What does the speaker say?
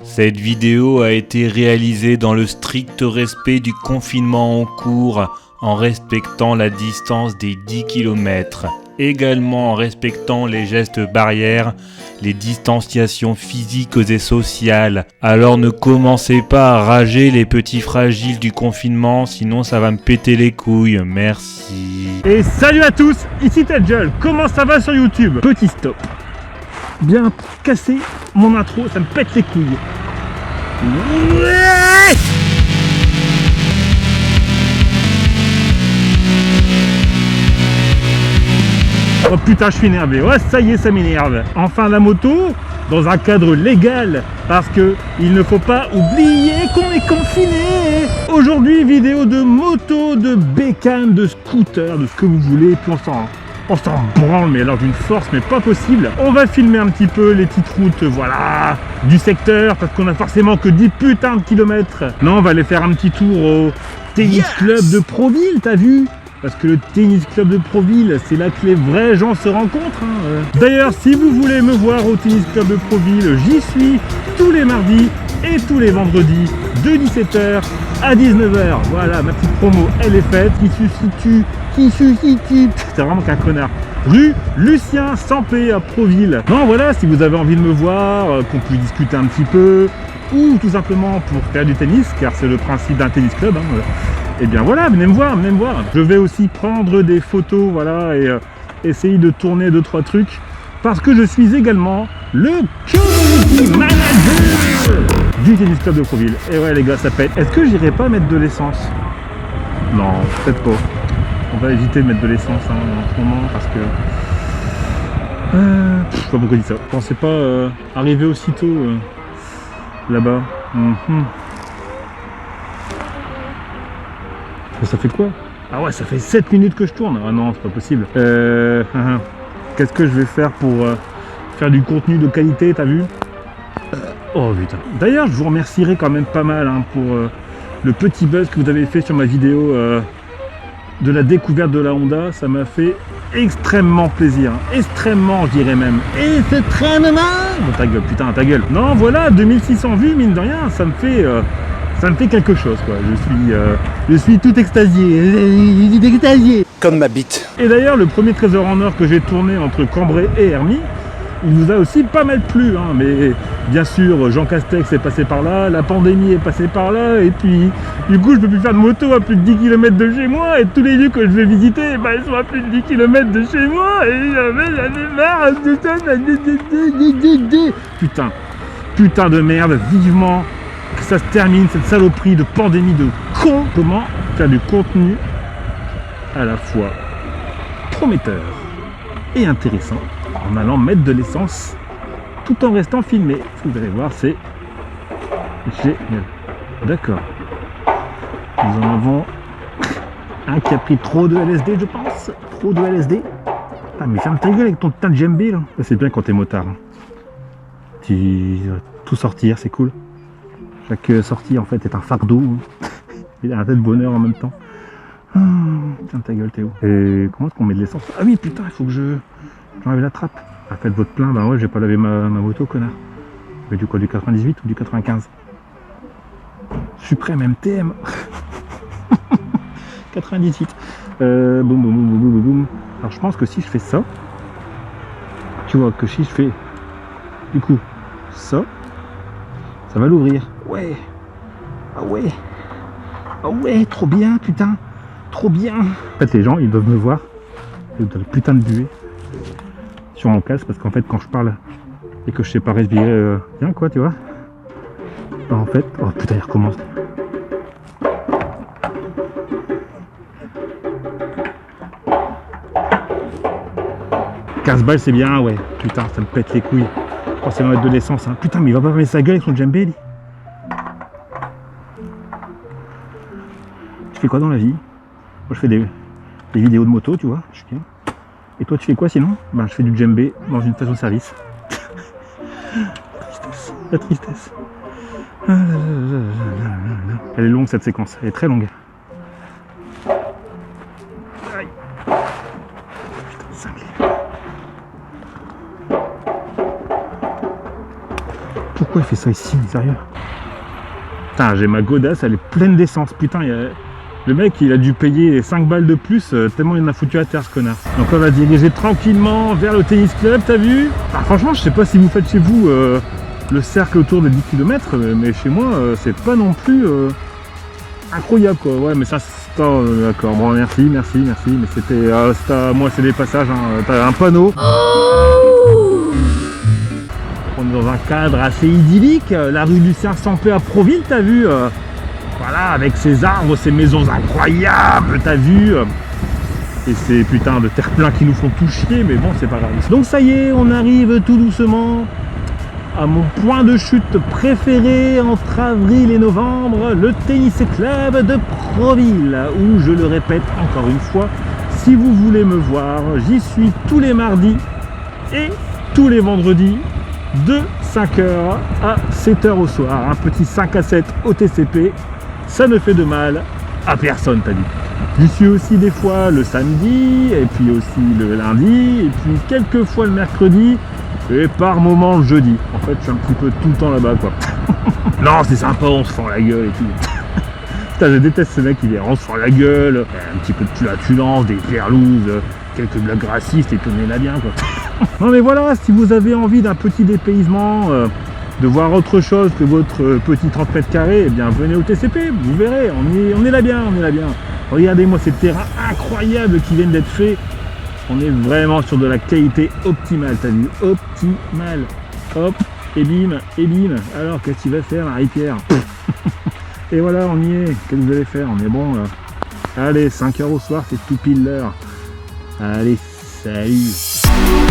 Cette vidéo a été réalisée dans le strict respect du confinement en cours, en respectant la distance des 10 km, également en respectant les gestes barrières, les distanciations physiques et sociales. Alors ne commencez pas à rager les petits fragiles du confinement, sinon ça va me péter les couilles, merci. Et salut à tous, ici Tadjol, comment ça va sur YouTube? Petit stop. Bien cassé mon intro, ça me pète les couilles. Ouais, oh putain, je suis énervé. Ouais, ça y est, ça m'énerve. Enfin la moto, dans un cadre légal, parce que il ne faut pas oublier qu'on est confiné. Aujourd'hui, vidéo de moto, de bécane, de scooter, de ce que vous voulez, puis on s'en branle, mais alors d'une force, mais pas possible. On va filmer un petit peu les petites routes, voilà, du secteur, parce qu'on a forcément que 10 putains de kilomètres. Non, on va aller faire un petit tour au tennis club de Proville, t'as vu? Parce que le tennis club de Proville, c'est là que les vrais gens se rencontrent. D'ailleurs, si vous voulez me voir au tennis club de Proville, j'y suis tous les mardis et tous les vendredis de 17h à 19h. Voilà, ma petite promo, elle est faite. Qui se situe, c'est vraiment qu'un connard. Rue Lucien Sampé à Proville. Non, voilà, si vous avez envie de me voir, qu'on puisse discuter un petit peu, ou tout simplement pour faire du tennis, car c'est le principe d'un tennis club. Et bien voilà, venez me voir, venez me voir. Je vais aussi prendre des photos, voilà, et essayer de tourner 2-3 trucs, parce que je suis également le community manager du tennis club de Proville. Et ouais les gars, ça pète. Est-ce que j'irai pas mettre de l'essence? Non, peut-être pas. On va éviter de mettre de l'essence en ce moment, parce que... je sais pas pourquoi je dis ça. Je pensais pas arriver aussitôt là-bas. Ça fait quoi? Ah ouais, ça fait 7 minutes que je tourne. Ah non, c'est pas possible. Qu'est-ce que je vais faire pour faire du contenu de qualité, t'as vu? Oh putain. D'ailleurs, je vous remercierai quand même pas mal pour le petit buzz que vous avez fait sur ma vidéo de la découverte de la Honda. Ça m'a fait extrêmement plaisir. Extrêmement, je dirais même. Extrêmement. Bon, ta gueule, putain, ta gueule. Non, voilà, 2600 vues, mine de rien, ça me fait quelque chose, quoi. Je suis tout extasié. Comme ma bite. Et d'ailleurs, le premier Trésor en or que j'ai tourné entre Cambrai et Hermy, il nous a aussi pas mal plu, mais bien sûr, Jean Castex est passé par là, la pandémie est passée par là, et puis du coup, je peux plus faire de moto à plus de 10 km de chez moi, et tous les lieux que je vais visiter, ils sont à plus de 10 km de chez moi, et j'en ai marre de ça. Putain de merde, vivement que ça se termine, cette saloperie de pandémie de con. Comment faire du contenu à la fois prometteur et intéressant en allant mettre de l'essence tout en restant filmé. Vous allez voir, c'est génial. D'accord. Nous en avons un qui a pris trop de LSD, je pense. Trop de LSD. Ah, mais ferme ta gueule avec ton putain de djembé là. Ça, c'est bien quand t'es motard. Tu vas tout sortir, c'est cool. Chaque sortie en fait est un fardeau. Il a un tel bonheur en même temps. Tiens ta gueule Théo. Et comment est-ce qu'on met de l'essence? Ah oui putain, il faut que j'enlève la trappe. Faites votre plein, bah ouais, j'ai pas lavé ma moto, connard. Mais du quoi, du 98 ou du 95? Suprême MTM. 98. Boum. Alors je pense que si je fais ça, tu vois que si je fais du coup ça va l'ouvrir. Ouais. Ah ouais, trop bien, putain. Trop bien. En fait, les gens, ils doivent me voir. De la putain de buée sur mon casque, parce qu'en fait, quand je parle et que je sais pas respirer, bien quoi, tu vois. En fait, oh putain, il recommence. « 15 balles, c'est bien, ouais. Putain, ça me pète les couilles. Je pensais mettre de l'essence, Putain, mais il va pas mettre sa gueule avec son djembé, lui. Tu fais quoi dans la vie? Moi, je fais des vidéos de moto, tu vois. Et toi, tu fais quoi sinon? Je fais du djembé dans une station de service. La tristesse. Elle est longue cette séquence, elle est très longue. Aïe. Putain, cinglé. pourquoi il fait ça ici, sérieux? Putain, j'ai ma godasse, elle est pleine d'essence. Putain, le mec, il a dû payer 5 balles de plus, tellement il en a foutu à terre, ce connard. Donc on va diriger tranquillement vers le tennis club, t'as vu? Ah, franchement, je sais pas si vous faites chez vous le cercle autour des 10 km, mais chez moi, c'est pas non plus incroyable, quoi. Ouais, mais ça, c'est... d'accord, bon, merci, mais c'était... moi, c'est des passages, hein. T'as un panneau. On est dans un cadre assez idyllique, la rue Lucien Sampé à Proville, t'as vu? Voilà, avec ses arbres, ces maisons incroyables, t'as vu? Et ces putains de terre-pleins qui nous font tout chier, mais bon, c'est pas grave. Donc ça y est, on arrive tout doucement à mon point de chute préféré entre avril et novembre, le tennis club de Proville, où, je le répète encore une fois, si vous voulez me voir, j'y suis tous les mardis et tous les vendredis de 5h à 7h au soir. Un petit 5 à 7 au TCP, ça ne fait de mal à personne, t'as dit. J'y suis aussi des fois le samedi, et puis aussi le lundi, et puis quelques fois le mercredi, et par moment le jeudi. En fait, je suis un petit peu tout le temps là-bas, quoi. Non, c'est sympa, on se fend la gueule et tout. Putain, je déteste ce mec qui vient, on se fend la gueule, un petit peu de tulatulence, des perlouses, quelques blagues racistes, et puis on est là bien, quoi. Non mais voilà, si vous avez envie d'un petit dépaysement, de voir autre chose que votre petit 30 mètres carrés, eh bien venez au TCP, vous verrez, on est là bien, Regardez-moi ces terrains incroyables qui viennent d'être faits. On est vraiment sur de la qualité optimale, t'as vu? Optimale. Hop, et bim. Alors qu'est-ce que tu vas faire, Marie-Pierre? Et voilà, on y est. Qu'est-ce que vous allez faire? On est bon là. Allez, 5h au soir, c'est tout pile l'heure. Allez, salut.